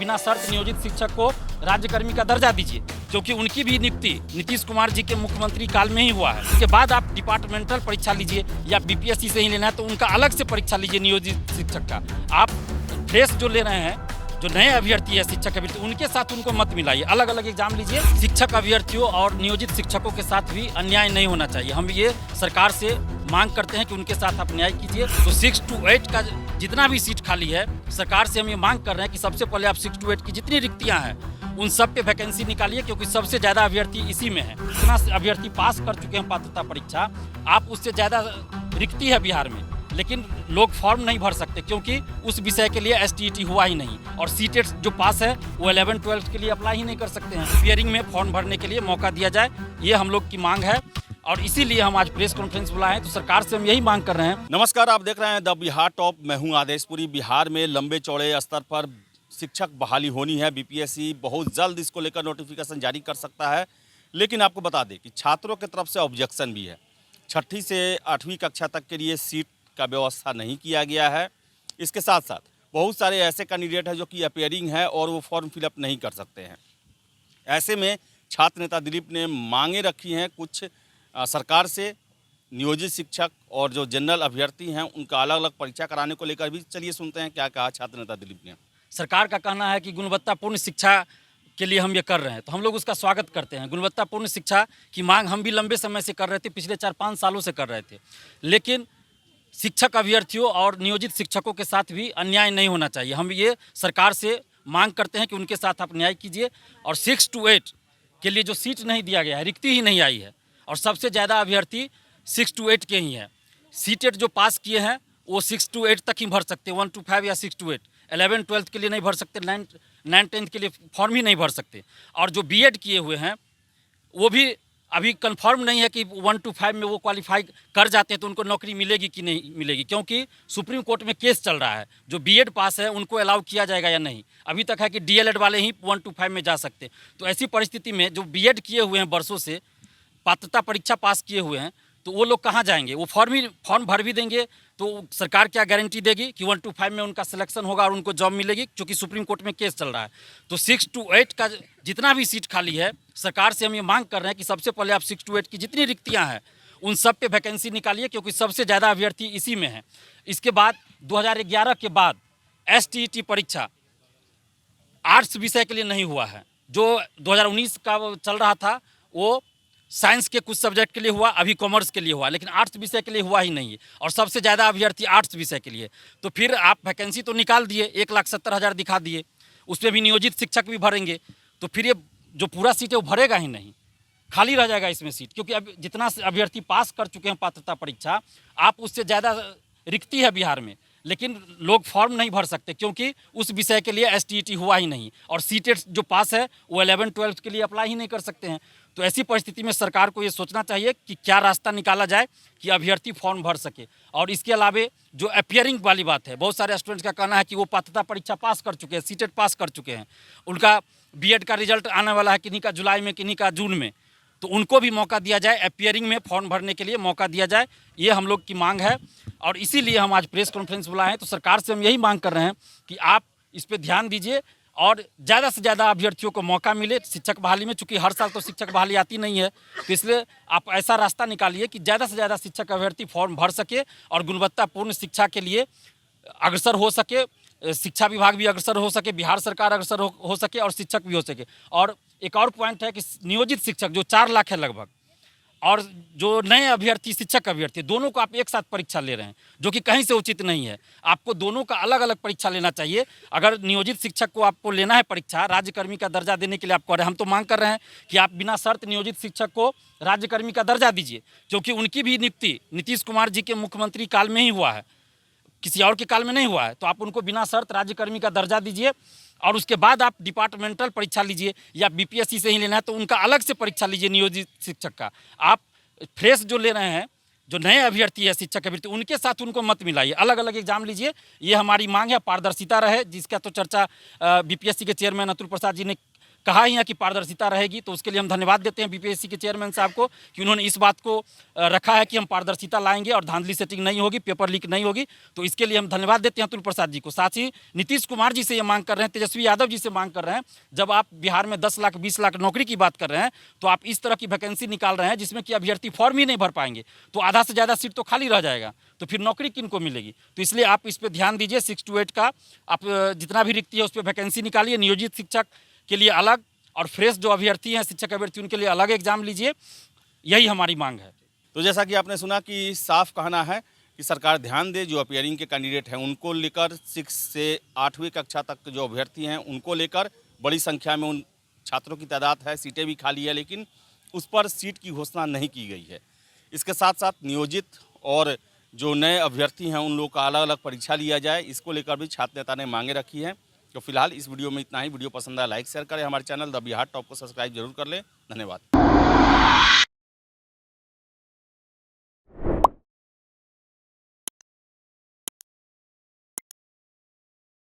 बिना शर्त नियोजित शिक्षक को राज्यकर्मी का दर्जा दीजिए, क्योंकि उनकी भी नियुक्ति नीतीश कुमार जी के मुख्यमंत्री काल में ही हुआ है। उसके बाद आप डिपार्टमेंटल परीक्षा लीजिए या बीपीएससी से ही लेना है तो उनका अलग से परीक्षा लीजिए नियोजित शिक्षक का। आप फ्रेश जो ले रहे हैं, जो नए अभ्यर्थी है शिक्षक अभ्यर्थी, उनके साथ उनको मत मिलाइए, अलग अलग एग्जाम लीजिए। शिक्षक अभ्यर्थियों और नियोजित शिक्षकों के साथ भी अन्याय नहीं होना चाहिए। हम ये सरकार से मांग करते हैं कि उनके साथ आप न्याय कीजिए। तो 6 to 8 का जितना भी सीट खाली है, सरकार से हम ये मांग कर रहे हैं कि सबसे पहले आप 6 to 8 की जितनी रिक्तियां हैं उन सब पे वैकेंसी निकालिए, क्योंकि सबसे ज़्यादा अभ्यर्थी इसी में है। जितना अभ्यर्थी पास कर चुके हैं पात्रता परीक्षा, आप उससे ज़्यादा रिक्ति है बिहार में, लेकिन लोग फॉर्म नहीं भर सकते क्योंकि उस विषय के लिए STET हुआ ही नहीं। और सीटेट जो पास है वो 11-12 के लिए अप्लाई ही नहीं कर सकते हैं। हियरिंग में फॉर्म भरने के लिए मौका दिया जाए, ये हम लोग की मांग है और इसीलिए हम आज प्रेस कॉन्फ्रेंस बुलाए हैं। तो सरकार से हम यही मांग कर रहे हैं। नमस्कार, आप देख रहे हैं द बिहार टॉप। मैं हूं आदेशपुरी। बिहार में लंबे चौड़े स्तर पर शिक्षक बहाली होनी है। बीपीएससी बहुत जल्द इसको लेकर नोटिफिकेशन जारी कर सकता है, लेकिन आपको बता दें कि छात्रों की तरफ से ऑब्जेक्शन भी है। 6ठी से 8वीं कक्षा तक के लिए सीट का व्यवस्था नहीं किया गया है। इसके साथ साथ बहुत सारे ऐसे कैंडिडेट हैं जो कि अपीयरिंग है और वो फॉर्म फिलअप नहीं कर सकते हैं। ऐसे में छात्र नेता दिलीप ने मांगे रखी हैं कुछ सरकार से। नियोजित शिक्षक और जो जनरल अभ्यर्थी हैं उनका अलग अलग परीक्षा कराने को लेकर भी चलिए सुनते हैं क्या कहा छात्र नेता दिलीप ने। सरकार का कहना है कि गुणवत्तापूर्ण शिक्षा के लिए हम ये कर रहे हैं, तो हम लोग उसका स्वागत करते हैं। गुणवत्तापूर्ण शिक्षा की मांग हम भी लंबे समय से कर रहे थे, पिछले 4-5 सालों से कर रहे थे, लेकिन शिक्षक अभ्यर्थियों और नियोजित शिक्षकों के साथ भी अन्याय नहीं होना चाहिए। हम ये सरकार से मांग करते हैं कि उनके साथ आप न्याय कीजिए। और 6 to 8 के लिए जो सीट नहीं दिया गया है, रिक्ति ही नहीं आई है और सबसे ज़्यादा अभ्यर्थी 6 to 8 के ही हैं। सीटेट जो पास किए हैं वो 6 to 8 तक ही भर सकते हैं, 1 to 5 या 6 to 8। 11-12 के लिए नहीं भर सकते, 9-10 के लिए फॉर्म ही नहीं भर सकते। और जो बीएड किए हुए हैं वो भी अभी कंफर्म नहीं है कि 1 to 5 में वो क्वालिफाई कर जाते हैं तो उनको नौकरी मिलेगी कि नहीं मिलेगी, क्योंकि सुप्रीम कोर्ट में केस चल रहा है। जो बीएड पास है उनको अलाउ किया जाएगा या नहीं। अभी तक है कि डीएलएड वाले ही 1 to 5 में जा सकते। तो ऐसी परिस्थिति में जो बीएड किए हुए हैं, वर्षों से पात्रता परीक्षा पास किए हुए हैं, तो वो लोग कहाँ जाएंगे? वो फॉर्म भर भी देंगे तो सरकार क्या गारंटी देगी कि 1 to 5 में उनका सिलेक्शन होगा और उनको जॉब मिलेगी, क्योंकि सुप्रीम कोर्ट में केस चल रहा है। तो 6 to 8 का जितना भी सीट खाली है, सरकार से हम ये मांग कर रहे हैं कि सबसे पहले आप 6 to 8 की जितनी रिक्तियां हैं उन सब पे वैकेंसी निकालिए, क्योंकि सबसे ज़्यादा अभ्यर्थी इसी में है। इसके बाद 2011 के बाद STET परीक्षा आर्ट्स विषय के लिए नहीं हुआ है। जो 2019 का चल रहा था वो साइंस के कुछ सब्जेक्ट के लिए हुआ, अभी कॉमर्स के लिए हुआ, लेकिन आर्ट्स विषय के लिए हुआ ही नहीं है। और सबसे ज़्यादा अभ्यर्थी आर्ट्स विषय के लिए। तो फिर आप वैकेंसी तो निकाल दिए, 1,70,000 दिखा दिए, उसमें भी नियोजित शिक्षक भी भरेंगे, तो फिर ये जो पूरा सीट है वो भरेगा ही नहीं, खाली रह जाएगा इसमें सीट। क्योंकि अब जितना अभ्यर्थी पास कर चुके हैं पात्रता परीक्षा, आप उससे ज़्यादा रिक्ति है बिहार में, लेकिन लोग फॉर्म नहीं भर सकते क्योंकि उस विषय के लिए STET हुआ ही नहीं। और सीटेट जो पास है वो 11-12 के लिए अप्लाई ही नहीं कर सकते हैं। तो ऐसी परिस्थिति में सरकार को ये सोचना चाहिए कि क्या रास्ता निकाला जाए कि अभ्यर्थी फॉर्म भर सके। और इसके अलावे जो अपीयरिंग वाली बात है, बहुत सारे स्टूडेंट्स का कहना है कि वो पात्रता परीक्षा पास कर चुके हैं, सीटेट पास कर चुके हैं, उनका बीएड का रिजल्ट आने वाला है, किन्हीं का जुलाई में, किन्हीं का जून में, तो उनको भी मौका दिया जाए, अपीयरिंग में फॉर्म भरने के लिए मौका दिया जाए। ये हम लोग की मांग है और इसीलिए हम आज प्रेस कॉन्फ्रेंस बुलाए हैं। तो सरकार से हम यही मांग कर रहे हैं कि आप इस पर ध्यान दीजिए और ज़्यादा से ज़्यादा अभ्यर्थियों को मौका मिले शिक्षक बहाली में। चूँकि हर साल तो शिक्षक बहाली आती नहीं है, तो इसलिए आप ऐसा रास्ता निकालिए कि ज़्यादा से ज़्यादा शिक्षक अभ्यर्थी फॉर्म भर सके और गुणवत्तापूर्ण शिक्षा के लिए अग्रसर हो सके, शिक्षा विभाग भी अग्रसर हो सके, बिहार सरकार अग्रसर हो सके और शिक्षक भी हो सके। और एक और पॉइंट है कि नियोजित शिक्षक जो 4 लाख है लगभग, और जो नए अभ्यर्थी शिक्षक अभ्यर्थी, दोनों को आप एक साथ परीक्षा ले रहे हैं, जो कि कहीं से उचित नहीं है। आपको दोनों का अलग अलग परीक्षा लेना चाहिए। अगर नियोजित शिक्षक को आपको लेना है परीक्षा राज्यकर्मी का दर्जा देने के लिए, आप कह रहे हैं, हम तो मांग कर रहे हैं कि आप बिना शर्त नियोजित शिक्षक को राज्यकर्मी का दर्जा दीजिए, क्योंकि उनकी भी नियुक्ति नीतीश कुमार जी के मुख्यमंत्री काल में ही हुआ है, किसी और के काल में नहीं हुआ है। तो आप उनको बिना शर्त राज्यकर्मी का दर्जा दीजिए और उसके बाद आप डिपार्टमेंटल परीक्षा लीजिए या बीपीएससी से ही लेना है तो उनका अलग से परीक्षा लीजिए नियोजित शिक्षक का। आप फ्रेश जो ले रहे हैं, जो नए अभ्यर्थी है शिक्षक अभ्यर्थी, उनके साथ उनको मत मिलाइए, अलग अलग एग्जाम लीजिए। ये हमारी मांग है, पारदर्शिता रहे, जिसका तो चर्चा बीपीएससी के चेयरमैन अतुल प्रसाद जी ने कहा ही है कि पारदर्शिता रहेगी, तो उसके लिए हम धन्यवाद देते हैं बीपीएससी के चेयरमैन साहब को कि उन्होंने इस बात को रखा है कि हम पारदर्शिता लाएंगे और धांधली सेटिंग नहीं होगी, पेपर लीक नहीं होगी। तो इसके लिए हम धन्यवाद देते हैं अतुल प्रसाद जी को। साथ ही नीतीश कुमार जी से ये मांग कर रहे हैं, तेजस्वी यादव जी से मांग कर रहे हैं, जब आप बिहार में 10 लाख 20 लाख नौकरी की बात कर रहे हैं, तो आप इस तरह की वैकेंसी निकाल रहे हैं जिसमें कि अभ्यर्थी फॉर्म ही नहीं भर पाएंगे, तो आधा से ज़्यादा सीट तो खाली रह जाएगा, तो फिर नौकरी किन को मिलेगी। तो इसलिए आप इस पर ध्यान दीजिए। 6 to 8 का आप जितना भी रिक्ति है उस पर वैकेंसी निकालिए, नियोजित शिक्षक के लिए अलग और फ्रेश जो अभ्यर्थी हैं शिक्षक अभ्यर्थी उनके लिए अलग एग्जाम लीजिए, यही हमारी मांग है। तो जैसा कि आपने सुना कि साफ कहना है कि सरकार ध्यान दे, जो अपीयरिंग के कैंडिडेट हैं उनको लेकर 6 से 8वीं कक्षा तक जो अभ्यर्थी हैं उनको लेकर बड़ी संख्या में उन छात्रों की तादाद है, सीटें भी खाली है, लेकिन उस पर सीट की घोषणा नहीं की गई है। इसके साथ साथ नियोजित और जो नए अभ्यर्थी हैं उन लोगों का अलग अलग परीक्षा लिया जाए, इसको लेकर भी छात्र नेता ने मांगे रखी हैं। तो फिलहाल इस वीडियो में इतना ही। वीडियो पसंद आया लाइक शेयर करें, हमारे चैनल द बिहार टॉप को सब्सक्राइब जरूर कर लें। धन्यवाद।